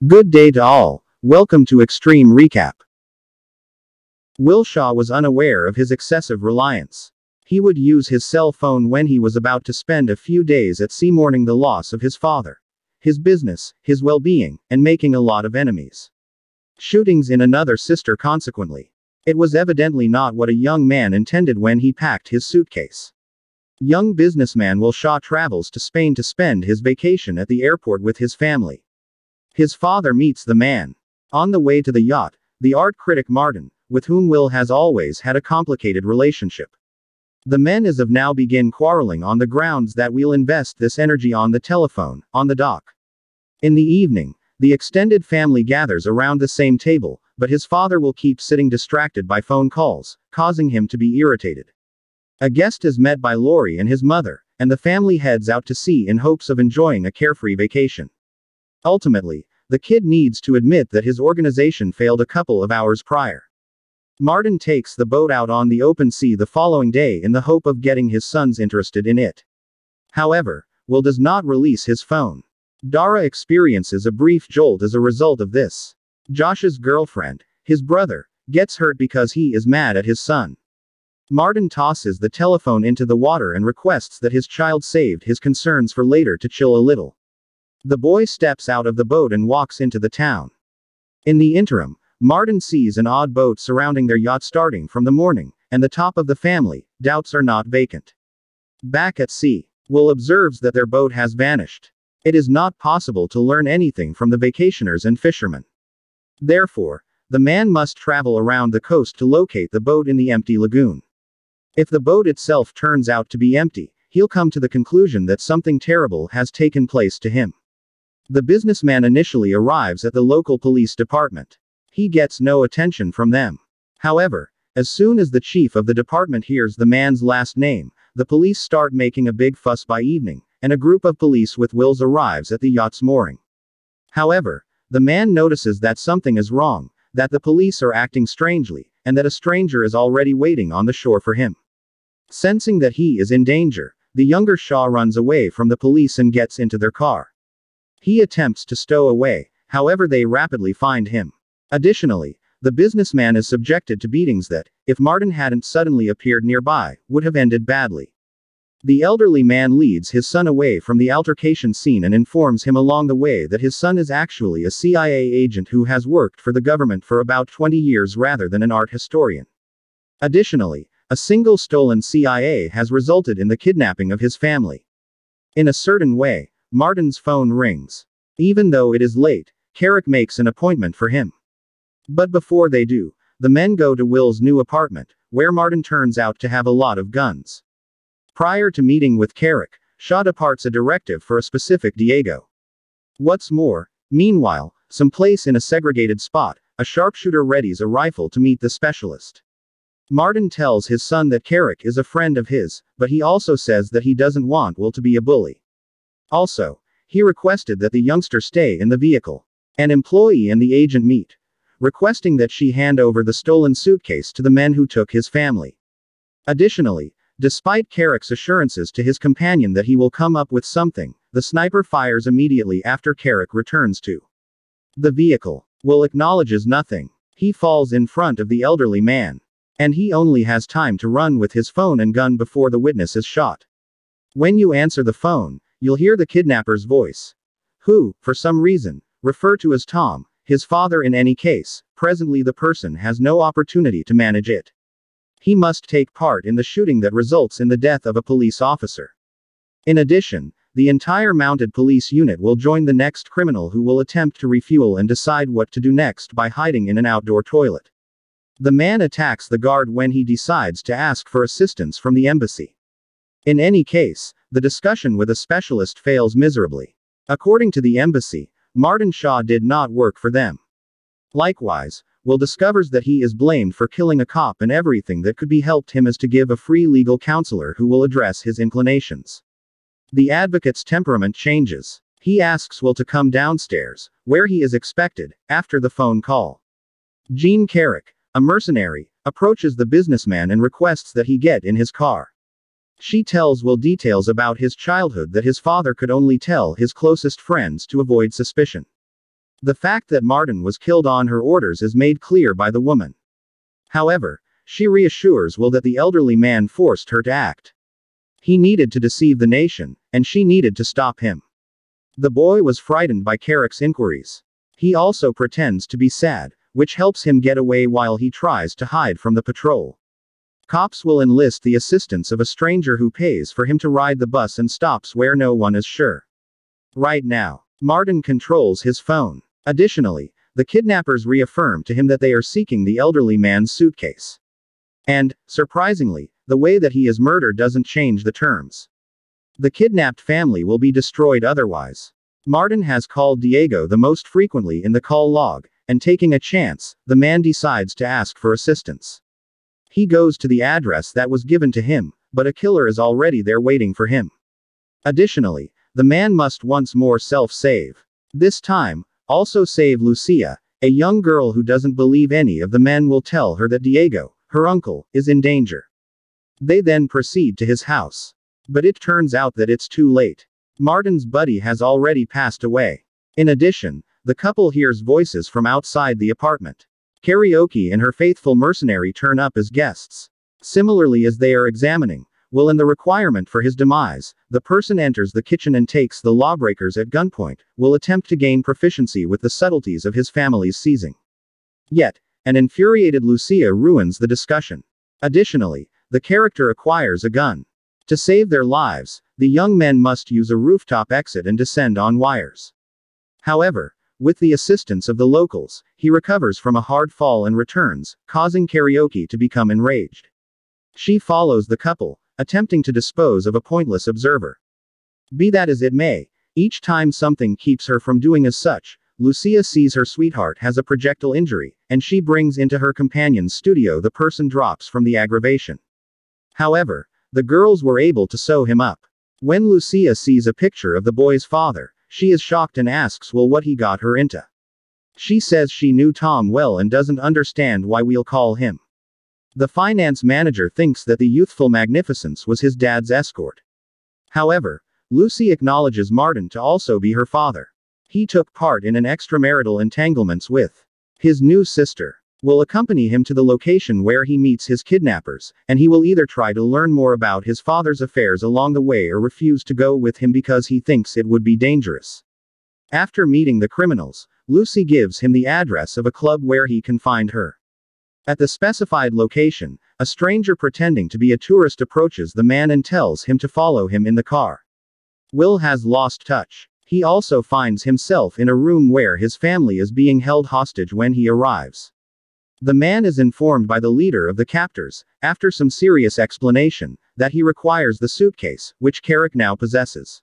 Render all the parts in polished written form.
Good day to all. Welcome to Extreme Recap. Will Shaw was unaware of his excessive reliance. He would use his cell phone when he was about to spend a few days at sea mourning the loss of his father, his business, his well-being, and making a lot of enemies. Shootings in another sister consequently. It was evidently not what a young man intended when he packed his suitcase. Young businessman Will Shaw travels to Spain to spend his vacation at the airport with his family. His father meets the man. On the way to the yacht, the art critic Martin, with whom Will has always had a complicated relationship. The men as of now begin quarreling on the grounds that we'll invest this energy on the telephone, on the dock. In the evening, the extended family gathers around the same table, but his father will keep sitting distracted by phone calls, causing him to be irritated. A guest is met by Laurie and his mother, and the family heads out to sea in hopes of enjoying a carefree vacation. Ultimately, the kid needs to admit that his organization failed a couple of hours prior. Martin takes the boat out on the open sea the following day in the hope of getting his sons interested in it. However, Will does not release his phone. Dara experiences a brief jolt as a result of this. Josh's girlfriend, his brother, gets hurt because he is mad at his son. Martin tosses the telephone into the water and requests that his child saved his concerns for later to chill a little. The boy steps out of the boat and walks into the town. In the interim, Martin sees an odd boat surrounding their yacht starting from the morning, and the top of the family, doubts are not vacant. Back at sea, Will observes that their boat has vanished. It is not possible to learn anything from the vacationers and fishermen. Therefore, the man must travel around the coast to locate the boat in the empty lagoon. If the boat itself turns out to be empty, he'll come to the conclusion that something terrible has taken place to him. The businessman initially arrives at the local police department. He gets no attention from them. However, as soon as the chief of the department hears the man's last name, the police start making a big fuss. By evening, and a group of police with Wills arrives at the yacht's mooring. However, the man notices that something is wrong, that the police are acting strangely, and that a stranger is already waiting on the shore for him. Sensing that he is in danger, the younger Shaw runs away from the police and gets into their car. He attempts to stow away, however they rapidly find him. Additionally, the businessman is subjected to beatings that, if Martin hadn't suddenly appeared nearby, would have ended badly. The elderly man leads his son away from the altercation scene and informs him along the way that his son is actually a CIA agent who has worked for the government for about 20 years rather than an art historian. Additionally, a single stolen CIA has resulted in the kidnapping of his family. In a certain way, Martin's phone rings. Even though it is late, Carrick makes an appointment for him. But before they do, the men go to Will's new apartment, where Martin turns out to have a lot of guns. Prior to meeting with Carrick, Shaw departs a directive for a specific Diego. What's more, meanwhile, someplace in a segregated spot, a sharpshooter readies a rifle to meet the specialist. Martin tells his son that Carrick is a friend of his, but he also says that he doesn't want Will to be a bully. Also, he requested that the youngster stay in the vehicle. An employee and the agent meet, requesting that she hand over the stolen suitcase to the men who took his family. Additionally, despite Carrick's assurances to his companion that he will come up with something, the sniper fires immediately after Carrick returns to the vehicle. Will acknowledges nothing. He falls in front of the elderly man. And he only has time to run with his phone and gun before the witness is shot. When you answer the phone, you'll hear the kidnapper's voice, who, for some reason, refer to as Tom, his father. In any case, presently the person has no opportunity to manage it. He must take part in the shooting that results in the death of a police officer. In addition, the entire mounted police unit will join the next criminal who will attempt to refuel and decide what to do next by hiding in an outdoor toilet. The man attacks the guard when he decides to ask for assistance from the embassy. In any case, the discussion with a specialist fails miserably. According to the embassy, Martin Shaw did not work for them. Likewise, Will discovers that he is blamed for killing a cop, and everything that could be helped him is to give a free legal counselor who will address his inclinations. The advocate's temperament changes. He asks Will to come downstairs, where he is expected, after the phone call. Jean Carrick, a mercenary, approaches the businessman and requests that he get in his car. She tells Will details about his childhood that his father could only tell his closest friends to avoid suspicion. The fact that Martin was killed on her orders is made clear by the woman. However, she reassures Will that the elderly man forced her to act. He needed to deceive the nation, and she needed to stop him. The boy was frightened by Carrick's inquiries. He also pretends to be sad, which helps him get away while he tries to hide from the patrol. Cops will enlist the assistance of a stranger who pays for him to ride the bus and stops where no one is sure. Right now, Martin controls his phone. Additionally, the kidnappers reaffirm to him that they are seeking the elderly man's suitcase. And, surprisingly, the way that he is murdered doesn't change the terms. The kidnapped family will be destroyed otherwise. Martin has called Diego the most frequently in the call log, and taking a chance, the man decides to ask for assistance. He goes to the address that was given to him, but a killer is already there waiting for him. Additionally, the man must once more self-save. This time, also save Lucia, a young girl who doesn't believe any of the men will tell her that Diego, her uncle, is in danger. They then proceed to his house. But it turns out that it's too late. Martin's buddy has already passed away. In addition, the couple hears voices from outside the apartment. Karaoke and her faithful mercenary turn up as guests. Similarly, as they are examining Will and the requirement for his demise, the person enters the kitchen and takes the lawbreakers at gunpoint. Will attempt to gain proficiency with the subtleties of his family's seizing. Yet, an infuriated Lucia ruins the discussion. Additionally, the character acquires a gun. To save their lives, the young men must use a rooftop exit and descend on wires. However, with the assistance of the locals, he recovers from a hard fall and returns, causing Karaoke to become enraged. She follows the couple, attempting to dispose of a pointless observer. Be that as it may, each time something keeps her from doing as such, Lucia sees her sweetheart has a projectile injury, and she brings into her companion's studio the person drops from the aggravation. However, the girls were able to sew him up. When Lucia sees a picture of the boy's father, she is shocked and asks Will what he got her into. She says she knew Tom well and doesn't understand why we'll call him. The finance manager thinks that the youthful magnificence was his dad's escort. However, Lucy acknowledges Martin to also be her father. He took part in an extramarital entanglements with his new sister. Will accompany him to the location where he meets his kidnappers, and he will either try to learn more about his father's affairs along the way or refuse to go with him because he thinks it would be dangerous. After meeting the criminals, Lucy gives him the address of a club where he can find her. At the specified location, a stranger pretending to be a tourist approaches the man and tells him to follow him in the car. Will has lost touch. He also finds himself in a room where his family is being held hostage when he arrives. The man is informed by the leader of the captors, after some serious explanation, that he requires the suitcase, which Carrick now possesses.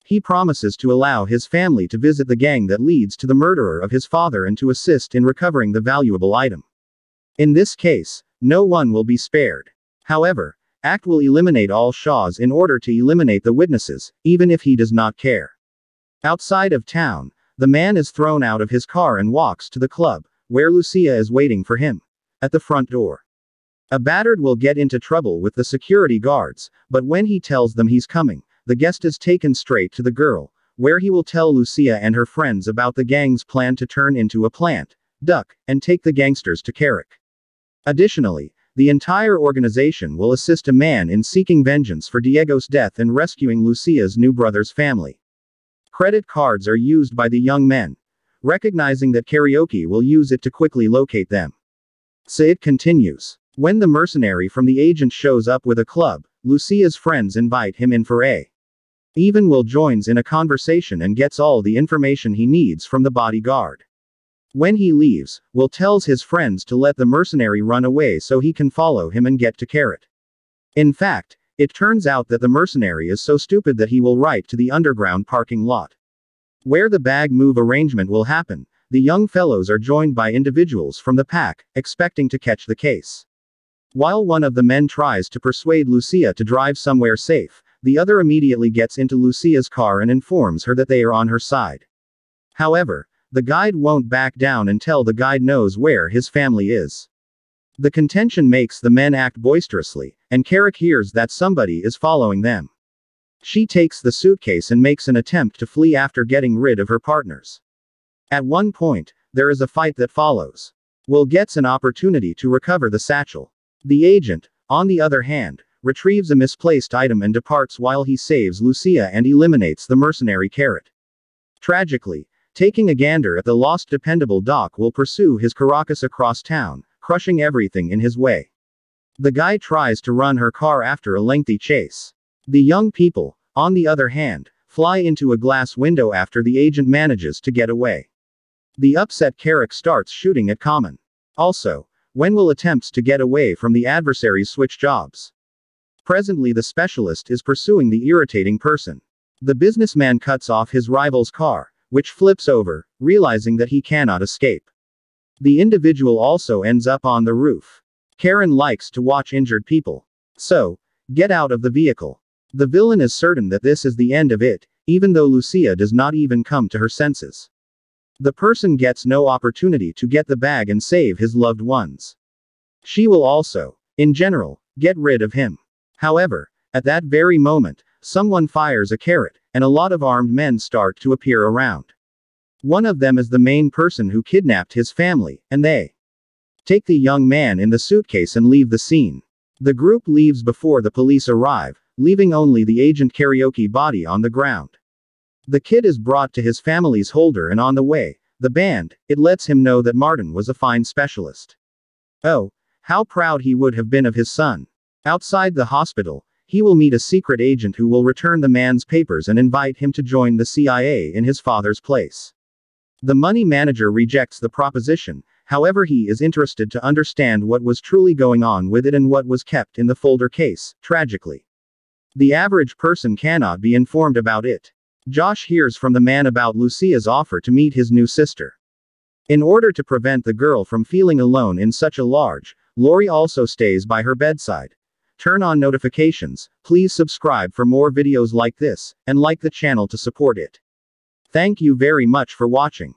He promises to allow his family to visit the gang that leads to the murderer of his father and to assist in recovering the valuable item. In this case, no one will be spared. However, Act will eliminate all Shaws in order to eliminate the witnesses, even if he does not care. Outside of town, the man is thrown out of his car and walks to the club, where Lucia is waiting for him. At the front door. A battered will get into trouble with the security guards, but when he tells them he's coming, the guest is taken straight to the girl, where he will tell Lucia and her friends about the gang's plan to turn into a plant, duck, and take the gangsters to Carrick. Additionally, the entire organization will assist a man in seeking vengeance for Diego's death and rescuing Lucia's new brother's family. Credit cards are used by the young men, recognizing that Karaoke will use it to quickly locate them. So it continues. When the mercenary from the agent shows up with a club, Lucia's friends invite him in for a. Even Will joins in a conversation and gets all the information he needs from the bodyguard. When he leaves, Will tells his friends to let the mercenary run away so he can follow him and get to Carrot. In fact, it turns out that the mercenary is so stupid that he will write to the underground parking lot, where the bag move arrangement will happen. The young fellows are joined by individuals from the pack, expecting to catch the case. While one of the men tries to persuade Lucia to drive somewhere safe, the other immediately gets into Lucia's car and informs her that they are on her side. However, the guide won't back down until the guide knows where his family is. The contention makes the men act boisterously, and Carrick hears that somebody is following them. She takes the suitcase and makes an attempt to flee after getting rid of her partners. At one point, there is a fight that follows. Will gets an opportunity to recover the satchel. The agent, on the other hand, retrieves a misplaced item and departs while he saves Lucia and eliminates the mercenary Carrot. Tragically, taking a gander at the lost dependable Doc will pursue his Caracas across town, crushing everything in his way. The guy tries to run her car after a lengthy chase. The young people, on the other hand, fly into a glass window after the agent manages to get away. The upset Carrick starts shooting at Common. Also, Wenwell attempts to get away from the adversaries switch jobs. Presently the specialist is pursuing the irritating person. The businessman cuts off his rival's car, which flips over, realizing that he cannot escape. The individual also ends up on the roof. Karen likes to watch injured people. So, get out of the vehicle. The villain is certain that this is the end of it, even though Lucia does not even come to her senses. The person gets no opportunity to get the bag and save his loved ones. She will also, in general, get rid of him. However, at that very moment, someone fires a Carrot, and a lot of armed men start to appear around. One of them is the main person who kidnapped his family, and they take the young man in the suitcase and leave the scene. The group leaves before the police arrive, leaving only the agent Karaoke body on the ground. The kid is brought to his family's holder, and on the way, the band, it lets him know that Martin was a fine specialist. Oh, how proud he would have been of his son. Outside the hospital, he will meet a secret agent who will return the man's papers and invite him to join the CIA in his father's place. The money manager rejects the proposition, however he is interested to understand what was truly going on with it and what was kept in the folder case, tragically. The average person cannot be informed about it. Josh hears from the man about Lucia's offer to meet his new sister. In order to prevent the girl from feeling alone in such a large, Lori also stays by her bedside. Turn on notifications, please subscribe for more videos like this, and like the channel to support it. Thank you very much for watching.